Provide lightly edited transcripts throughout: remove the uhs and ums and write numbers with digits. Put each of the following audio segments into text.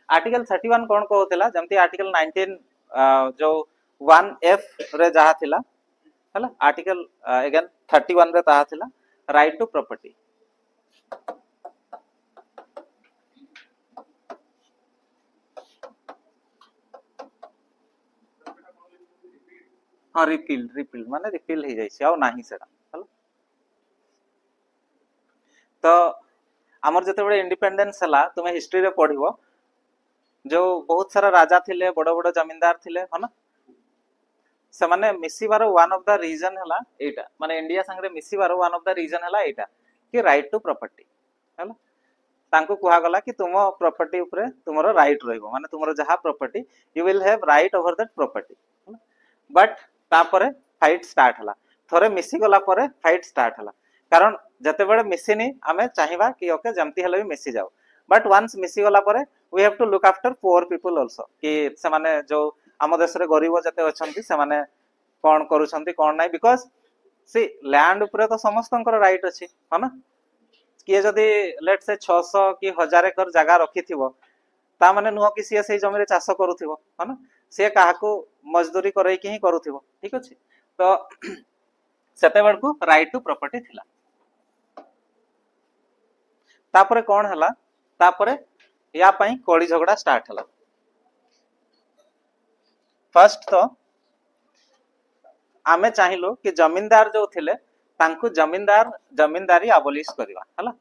Article 31 कौन कहूला जमती article 19 जो 1F रे जहा थिला हला आर्टिकल अगेन 31 रे ताहा थिला राइट टू प्रॉपर्टी। हाँ रिपील माने रिपील हो जाइए आउ नाही सेटा हला। तो आमर जते इंडिपेंडेंस हला तुमे हिस्ट्री रे पढ़िबो जो बहुत सारा राजा थिले बड़ बड़ जमींदार थिले है ना से माने मिसिबार वन ऑफ द रीजन हला एटा माने इंडिया संगे मिसिबार वन ऑफ द रीजन हला एटा कि राइट टू प्रॉपर्टी हला। तांको कुहा गला कि तुम प्रॉपर्टी ऊपर तुमरो राइट रहइबो माने तुमरो जहा property you will have right over that property. But तापरे फाइट स्टार्ट हला थोरे मिसी गला परे फाइट स्टार्ट हला कारण जते बडे मिसिनी आमे चाहिबा कि ओके जमती हले भी मिसी जाओ बट वंस मिसी गला परे we have to look after poor people also कि से माने जो आम देश रे गरीब जते अछंती से माने कोन करूछंती कोन नाही बिकॉज़ सी लैंड ऊपर तो समस्तंकर राइट अछि है ना किए जदि लेट से 600 कि 1000 एकर जगह रखिथिबो ता माने नुह कि सी से जमी रे चाष करूथिबो है ना से काहाको मजदूरी करे कि ही करूथिबो ठीक अछि। तो सेते बडकू राइट टू प्रॉपर्टी थिला तापरे कोन हला तापरे या पई कोड़ी झगड़ा स्टार्ट हला। फर्स्ट तो आमे चाहिलु कि जमींदार जो थिले तांकु जमींदारी अबोलिश करबा हला।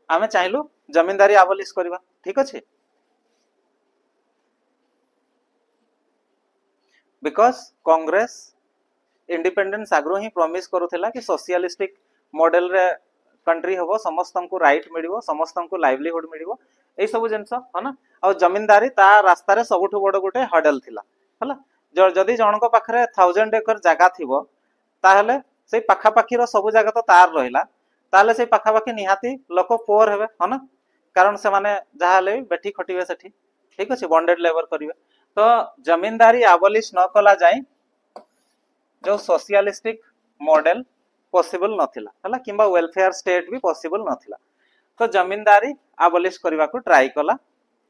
आमे चाहिलु जमींदारी अबोलिश करबा ठीक अछि बिकॉज कांग्रेस इंडिपेंडेंस आग्रो ही प्रॉमिस करूथिला कि सोशलिस्टिक मॉडल रे कंट्री हबो समस्त को राइट मिलिबो समस्त को लाइवलीहुड मिलिबो ए सब जिंस है ना और जमींदारी ता रास्ता रे सबठु बड़ गोटे हडल थिला हला जदी जणक पाखरे 1000 एकर जगह थिबो ताहले से पाखा पाखी रो सब जगह तो तार रहिला ताहले से पाखा पाखी निहाती लोक पोर हेबे है ना कारण से माने जहाले बेठी खटिबे सेठी ठीक अछि बॉन्डेड लेबर करिवे। तो जमींदारी अबोलिश न कला जाय जो सोशलिस्टिक मॉडल पॉसिबल नथिला हला किंबा वेलफेयर स्टेट भी पॉसिबल नथिला। तो जमींदारी अबोलिश करबा को ट्राई कला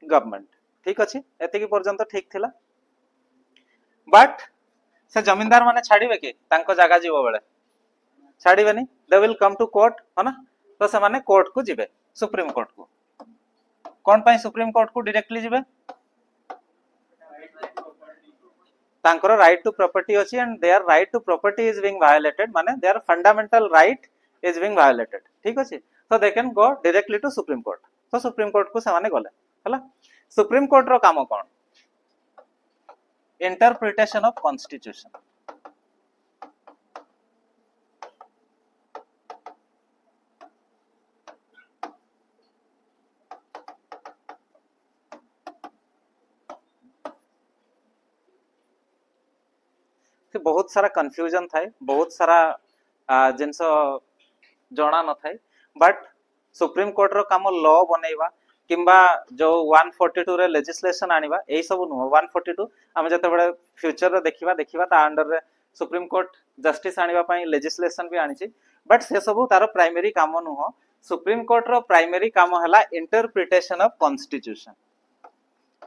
गवर्नमेंट ठीक अछि एति की पर्यंत ठीक थिला बट से जमींदार माने छाड़ीबे कि तांको जागा जीवो बेले छाड़ीबेनी they will come to court है ना। तो से माने कोर्ट को जिबे सुप्रीम कोर्ट को कोन पई सुप्रीम कोर्ट को डायरेक्टली जिबे तांकर राइट टू प्रॉपर्टी अछि and their right to property is being violated माने their fundamental right is being violated ठीक अछि। तो they can go directly to supreme court. तो सुप्रीम कोर्ट को से माने गले हला सुप्रीम कोर्ट रो काम कोन इंटरप्रिटेशन ऑफ कॉन्स्टिट्यूशन बहुत सारा कंफ्यूजन थाए बहुत सारा जिनस जना न थाए बट सुप्रीम कोर्ट रो काम लॉ बनेइबा किंबा जो 142 रे लेजिस्लेशन आनिबा एई सब नु 142 हम जते बडे फ्यूचर रे देखिबा ता अंडर रे सुप्रीम कोर्ट जस्टिस आनिबा पई लेजिस्लेशन भी आनिछि बट से सब तार प्राइमरी काम नु सुप्रीम कोर्ट रो प्राइमरी काम हला इंटरप्रिटेशन ऑफ कॉन्स्टिट्यूशन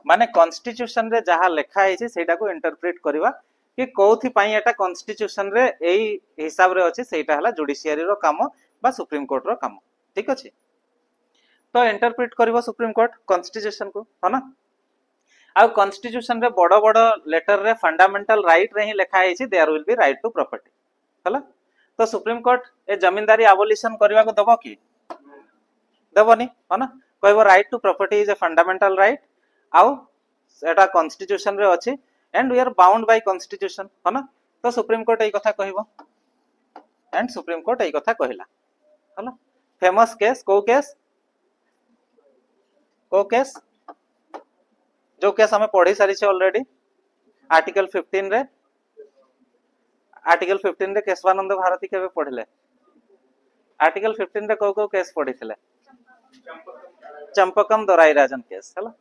माने कॉन्स्टिट्यूशन रे जहा लेखा है सेटा को इंटरप्रेट करबा कि कोथि पई एटा कॉन्स्टिट्यूशन रे एई हिसाब रे अछि सेटा हला जुडिशियरी रो काम बा सुप्रीम कोर्ट रो काम ठीक अछि। तो इंटरप्रेट करबो सुप्रीम कोर्ट कॉन्स्टिट्यूशन को है ना आ कॉन्स्टिट्यूशन रे बड़ बड़ लेटर रे फंडामेंटल राइट रे ही लेखा है there will be right to property हला। तो सुप्रीम कोर्ट ए जमींदारी अबोलिशन करबा को दबो कि दबोनी है ना कहबो right to property is a fundamental right आउ एटा कॉन्स्टिट्यूशन रे अछि and we are bound by constitution है ना। तो सुप्रीम कोर्ट एई कथा कहबो एंड सुप्रीम कोर्ट एई कथा कहला हला। फेमस केस को केस जो केस हमें पढ़ी सारी छे ऑलरेडी आर्टिकल 15 रे केशवानंद भारती केबे पढ़ले आर्टिकल 15 रे को केस पढ़ीथिले चंपकम दोराई राजन केस हला।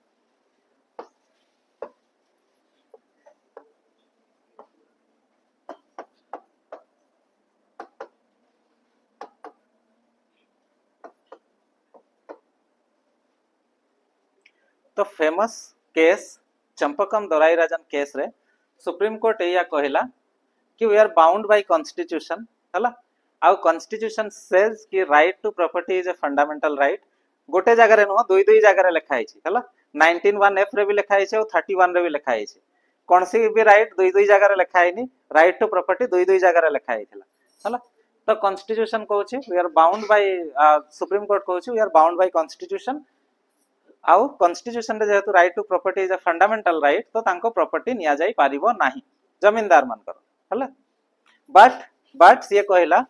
तो famous case Champakam Dorairajan case रे सुप्रीम कोर्ट या कहला कि we are bound by constitution हला आउ कॉन्स्टिट्यूशन सेज कि right to property is a fundamental right गोटे जगह रे नुह दुई दुई जगह रे लिखा है हला 19(1)(f) रे भी लिखा है और 31 रे भी लिखा है कौन सी भी राइट दुई दुई जगह रे लिखा है राइट टू प्रॉपर्टी दुई दुई जगह रे लिखा है हला तो कॉन्स्टिट्यूशन कहूची we are bound by supreme court कहूची we are bound by constitution आउ कॉन्स्टिट्यूशन रे जेहेतु right to property is a fundamental right तो तांको प्रॉपर्टी निया जाई पारिबो नाही जमींदार मानकर हला बट ये कहला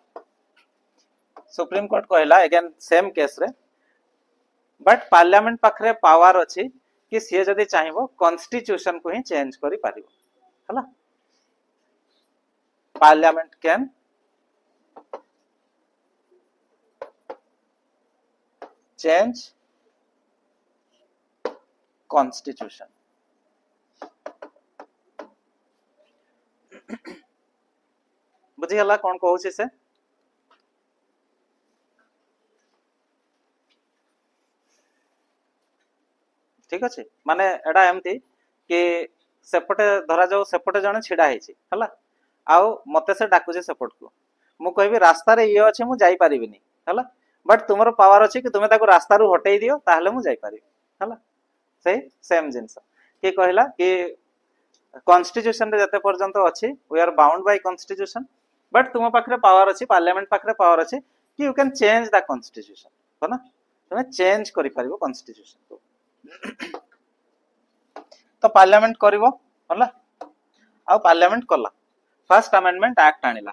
सुप्रीम कोर्ट कहला अगेन सेम केस रे बट पार्लियामेंट पाखरे पावर अछि कि सी जदि चाहिबो कॉन्स्टिट्यूशन को ही चेंज करि पारिबो हला पार्लियामेंट कैन चेंज कॉन्स्टिट्यूशन बुझीगला कौन कहूँ से ठीक अच्छे माने एडा एमती कि सेपटे धरा जाऊ सेपटे जने छिड़ा ହେଇଛି हला आउ मते से डाकुजे सेपट को मु कहबी रास्ता रे ये अछि मु जाई परिबिनी हला बट तुमरो पावर अछि कि तुमे ताको रास्ता रु हटेई दियो ताहले मु जाई परिबी हला सही सेम जिंस के कहला कि कॉन्स्टिट्यूशन रे जते पर्यंत अछि we are bound by constitution but तुम पाखरे पावर अछि पार्लियामेंट पाखरे पावर अछि कि you can change the constitution हो ना तुमे चेंज करि परिबो कॉन्स्टिट्यूशन को तो पार्लियामेंट करिवो होला आ पार्लियामेंट कला फर्स्ट अमेंडमेंट एक्ट आनिला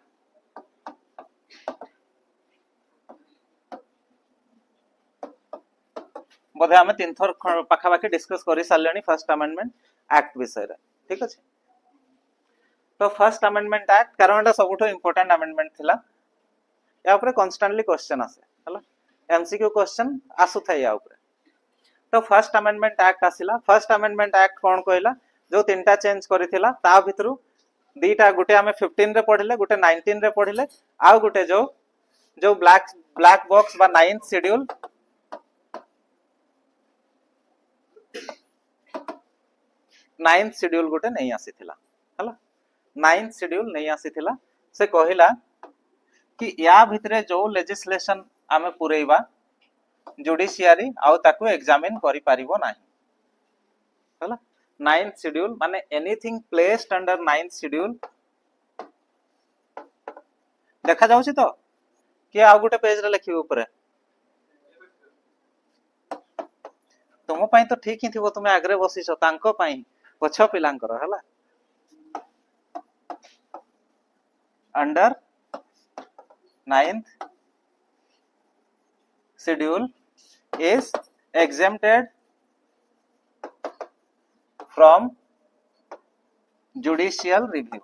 बोधे आमे तीन थर पाखा पाखी डिस्कस करि सारलेनी फर्स्ट अमेंडमेंट एक्ट विषय रे ठीक अछि तो फर्स्ट अमेंडमेंट एक्ट कारण एटा सबुठो इंपोर्टेंट अमेंडमेंट थिला या ऊपर कांस्टेंटली क्वेश्चन आसे हला एमसीक्यू क्वेश्चन आसु थाय या ऊपर तो फर्स्ट अमेंडमेंट एक्ट आसिला फर्स्ट अमेंडमेंट एक्ट कोन कहला जो तीनटा चेंज करिथिला ता भितरु दीटा गुटे आमे 15 रे पढिले गुटे 19 रे पढिले आ गुटे जो ब्लैक बॉक्स बा 9th शेड्यूल गुटे नहीं आसीथिला हला 9th शेड्यूल नहीं आसीथिला से कहिला कि या भितरे जो लेजिस्लेशन आमे पुरेइबा जुडिशियरी आउ ताकू एग्जामिन करि पारिबो नाही हला 9th शेड्यूल माने anything placed under 9th schedule देखा जाउछि तो कि आ गुटे पेज रे लिखिबो ऊपर तुम पई तो ठीक ही थिबो तुमे आगरे बसिछो तांको पई पछ पिलांकर हला under 9th schedule is exempted from judicial review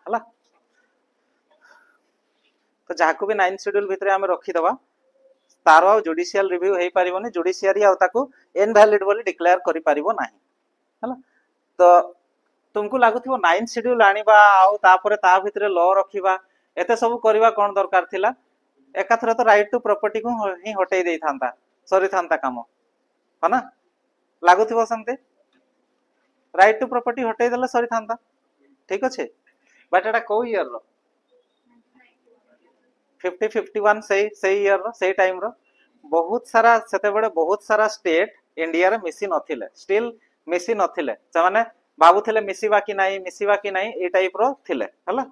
हला तो जाको भी 9th शेड्यूल भितरे आमे रखी दबा तारो जुडिशियल रिव्यू हेई परिबोनी जुडिशियरी आ ताको इनवैलिड बोली डिक्लेयर करि परिबो नाही हला तो तुमको लागुथिबो 9th शेड्यूल आनिबा आ तापरे ता भितरे लॉ रखिबा एते सब करबा कोन दरकार थिला एकाथरे तो राइट टू प्रॉपर्टी को ही हटेई देई थांता सरी थांता काम हो ना लागुथिबो संते राइट टू प्रॉपर्टी हटेई देले सरी थांता ठीक अछि बट एटा को ईयर रो 50 51 सही ईयर रो सही टाइम रो बहुत सारा सेते बडे बहुत सारा स्टेट इंडिया रे मिसी नथिले स्टिल मिसी नथिले से माने बाबुथिले मिसीबा कि नाही ए टाइप रो थिले हला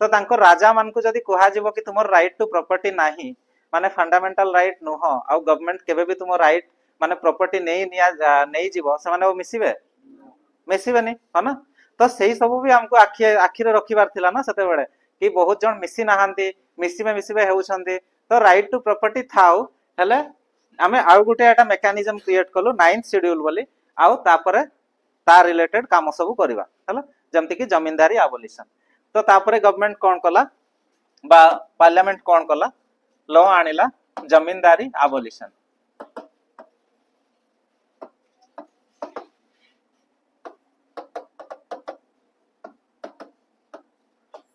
तो तांको राजा मान को जदी कोहा जिवो कि तुमर राइट टू प्रॉपर्टी नाही माने फंडामेंटल राइट नो हो आ गवर्नमेंट केबे भी तुमर राइट माने प्रॉपर्टी नहीं जीवो से माने वो मिसीबे नहीं हो ना तो सेही सब भी हमको आखि रे रखिबार थिला ना सेते बेले कि बहुत जन मिसी नाहांती मिसीबे हेउछंती तो राइट टू प्रॉपर्टी थाउ हेले आमे आउ गुटे एटा मेकानिज्म क्रिएट कलो 9th शेड्यूल बोली आउ तापरे ता रिलेटेड काम सब करबा हला जमति कि जमींदारी एबोलिशन तो तापरे गवर्नमेंट कोन कला बा पार्लियामेंट कोन कला लॉ आनिला जमींदारी एबोलिशन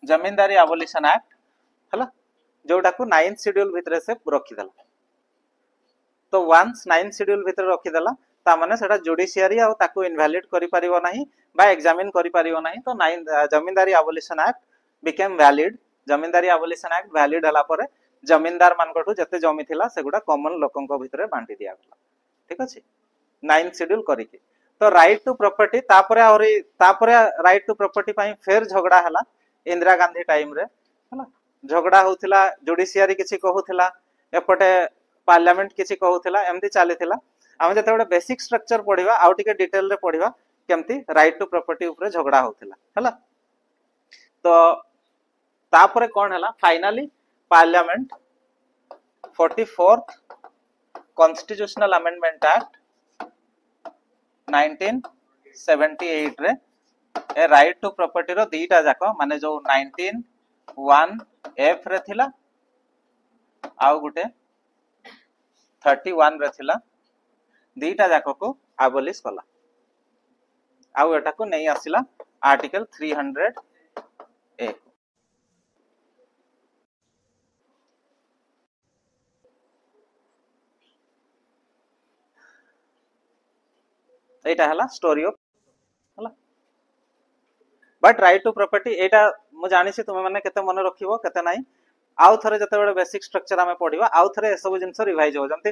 जमींदारी अबोलिशन एक्ट हला जोटा को 9th शेड्यूल भितर से रखिदेला तो वंस 9th शेड्यूल भितर रखिदेला ता माने सेटा जुडिशियरी आ ताको इनवैलिड करि परिबो नाही बा एग्जामिन करि परिबो नाही तो 9 जमींदारी अबोलिशन एक्ट बिकेम वैलिड जमींदारी अबोलिशन एक्ट वैलिड हला परे जमींदार मानकठु जते जमी थिला सेगुडा कॉमन लोकंक भितरे बांटी दिया गला ठीक अछि 9th शेड्यूल करिके तो राइट टू प्रॉपर्टी तापरे राइट टू प्रॉपर्टी पई फेर झगड़ा हला इंदिरा गांधी टाइम रे हला झगड़ा होथिला जुडिशियरी किछि कहूथिला एपटे पार्लियामेंट किछि कहूथिला एमती चलीथिला हम जते बेसिक स्ट्रक्चर पढ़िबा आउ टिके डिटेल रे पढ़िबा केमती राइट टू प्रॉपर्टी ऊपर झगड़ा होथिला हला तो तापरे कोन हला finally parliament 44th constitutional amendment act 1978 रे ए राइट टू प्रॉपर्टी रो दीटा जाको माने जो 19(1)(f) रे थिला आउ गुटे 31 रे थिला दीटा जाको को एबोलिश कला आउ एटा को नहीं आसिला आर्टिकल 300A एटा हला स्टोरी ऑफ हला बट राइट टू प्रॉपर्टी एटा मु जानि छी तुमे माने केते मन रखिबो केते नाही आउ थरे जते बेले बेसिक स्ट्रक्चर हमें पढिबा आउ थरे सब जिंस रिवाइज हो जंती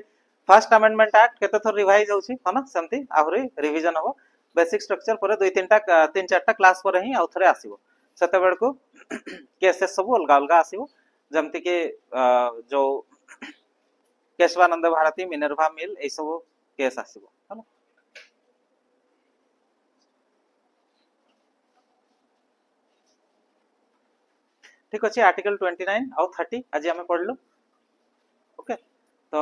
फर्स्ट अमेंडमेंट एक्ट केते थर रिवाइज होउची हना सेमती आहुरी रिवीजन हो बेसिक स्ट्रक्चर पर दुई तीन चारटा क्लास पर ही आउ थरे आसीबो सेते बेल को केसेस सब अलगा अलगा आसीबो जमती के जो केशवानंद भारती मिनर्वा मिल ए सब केस आसीबो हना ठीक अच्छे आर्टिकल 29 आउ 30 आज आम पढ़लु ओके तो